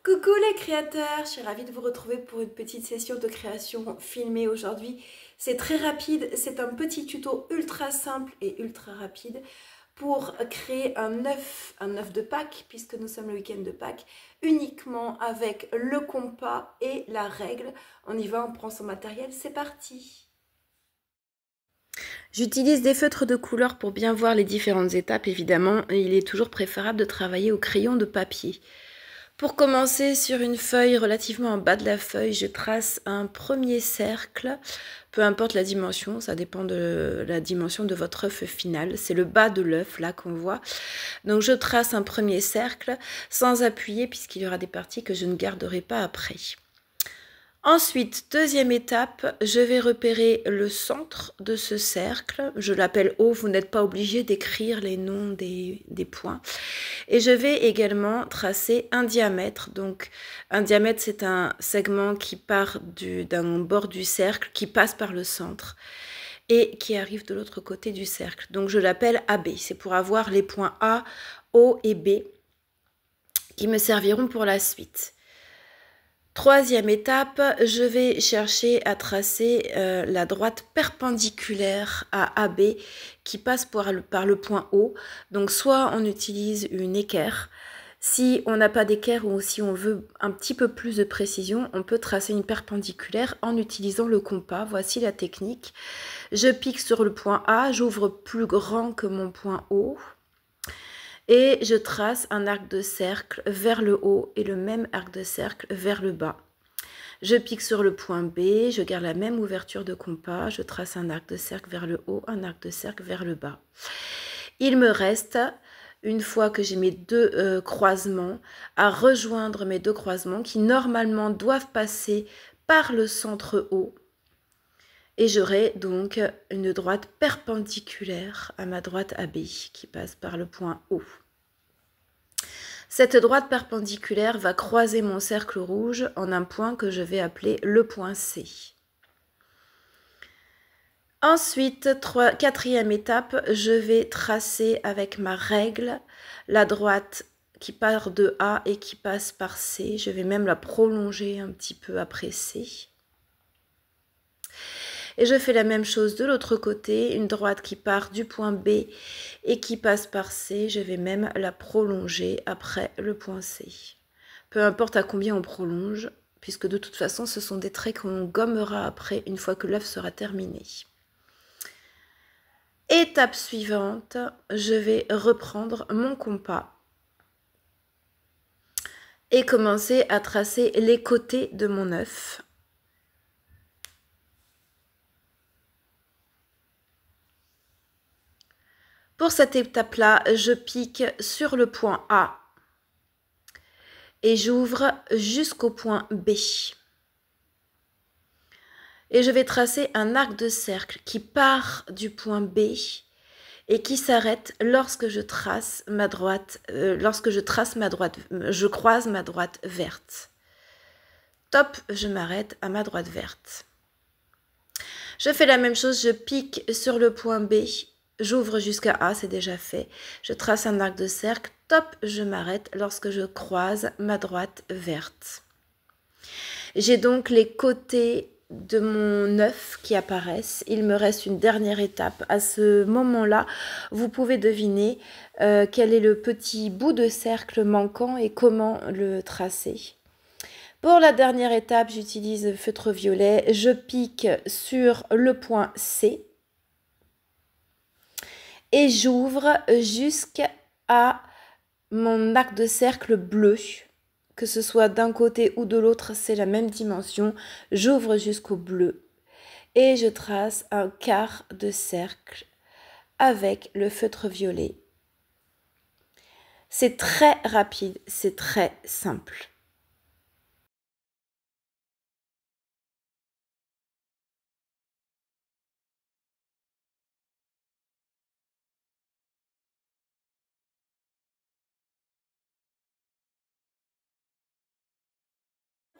Coucou les créateurs, je suis ravie de vous retrouver pour une petite session de création filmée aujourd'hui. C'est très rapide, c'est un petit tuto ultra simple et ultra rapide pour créer un œuf de Pâques, puisque nous sommes le week-end de Pâques, uniquement avec le compas et la règle. On y va, on prend son matériel, c'est parti! J'utilise des feutres de couleur pour bien voir les différentes étapes, évidemment. Il est toujours préférable de travailler au crayon de papier. Pour commencer, sur une feuille relativement en bas de la feuille, je trace un premier cercle, peu importe la dimension, ça dépend de la dimension de votre œuf final. C'est le bas de l'œuf là qu'on voit. Donc je trace un premier cercle sans appuyer puisqu'il y aura des parties que je ne garderai pas après. Ensuite, deuxième étape, je vais repérer le centre de ce cercle. Je l'appelle O, vous n'êtes pas obligé d'écrire les noms des points. Et je vais également tracer un diamètre. Donc, un diamètre, c'est un segment qui part d'un bord du cercle, qui passe par le centre et qui arrive de l'autre côté du cercle. Donc, je l'appelle AB. C'est pour avoir les points A, O et B qui me serviront pour la suite. Troisième étape, je vais chercher à tracer la droite perpendiculaire à AB qui passe par le point O. Donc soit on utilise une équerre. Si on n'a pas d'équerre ou si on veut un petit peu plus de précision, on peut tracer une perpendiculaire en utilisant le compas. Voici la technique. Je pique sur le point A, j'ouvre plus grand que mon point O. Et je trace un arc de cercle vers le haut et le même arc de cercle vers le bas. Je pique sur le point B, je garde la même ouverture de compas, je trace un arc de cercle vers le haut, un arc de cercle vers le bas. Il me reste, une fois que j'ai mes deux croisements, à rejoindre mes deux croisements qui normalement doivent passer par le centre haut. Et j'aurai donc une droite perpendiculaire à ma droite AB qui passe par le point O. Cette droite perpendiculaire va croiser mon cercle rouge en un point que je vais appeler le point C. Ensuite, quatrième étape, je vais tracer avec ma règle la droite qui part de A et qui passe par C. Je vais même la prolonger un petit peu après C. Et je fais la même chose de l'autre côté, une droite qui part du point B et qui passe par C. Je vais même la prolonger après le point C. Peu importe à combien on prolonge, puisque de toute façon, ce sont des traits qu'on gommera après une fois que l'œuf sera terminé. Étape suivante, je vais reprendre mon compas et commencer à tracer les côtés de mon œuf. Pour cette étape-là, je pique sur le point A et j'ouvre jusqu'au point B. Et je vais tracer un arc de cercle qui part du point B et qui s'arrête lorsque je trace ma droite, je croise ma droite verte. Top, je m'arrête à ma droite verte. Je fais la même chose, je pique sur le point B. J'ouvre jusqu'à A, c'est déjà fait. Je trace un arc de cercle. Top, je m'arrête lorsque je croise ma droite verte. J'ai donc les côtés de mon œuf qui apparaissent. Il me reste une dernière étape. À ce moment-là, vous pouvez deviner quel est le petit bout de cercle manquant et comment le tracer. Pour la dernière étape, j'utilise le feutre violet. Je pique sur le point C. Et j'ouvre jusqu'à mon arc de cercle bleu, que ce soit d'un côté ou de l'autre, c'est la même dimension. J'ouvre jusqu'au bleu et je trace un quart de cercle avec le feutre violet. C'est très rapide, c'est très simple.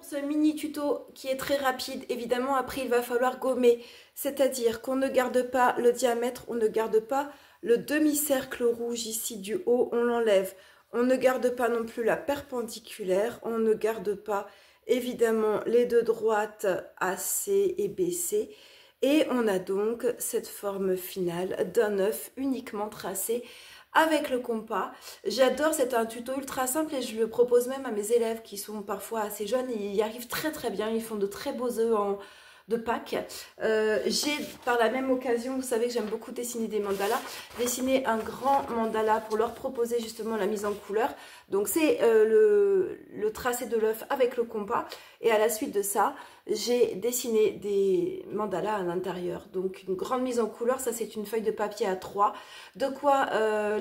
Ce mini tuto qui est très rapide, évidemment après il va falloir gommer, c'est-à-dire qu'on ne garde pas le diamètre, on ne garde pas le demi-cercle rouge ici du haut, on l'enlève. On ne garde pas non plus la perpendiculaire, on ne garde pas évidemment les deux droites AC et BC. Et on a donc cette forme finale d'un œuf uniquement tracé avec le compas. J'adore, c'est un tuto ultra simple et je le propose même à mes élèves qui sont parfois assez jeunes. Ils y arrivent très très bien, ils font de très beaux œufs de Pâques. J'ai par la même occasion, vous savez que j'aime beaucoup dessiner des mandalas, dessiner un grand mandala pour leur proposer justement la mise en couleur. Donc c'est le tracé de l'œuf avec le compas, et à la suite de ça, j'ai dessiné des mandalas à l'intérieur. Donc une grande mise en couleur, ça c'est une feuille de papier A3, de quoi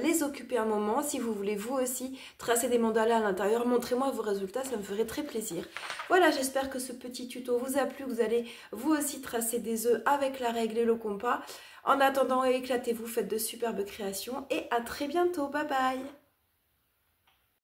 les occuper un moment. Si vous voulez vous aussi tracer des mandalas à l'intérieur, montrez-moi vos résultats, ça me ferait très plaisir. Voilà, j'espère que ce petit tuto vous a plu, vous allez vous aussi tracer des œufs avec la règle et le compas. En attendant, éclatez-vous, faites de superbes créations et à très bientôt. Bye bye!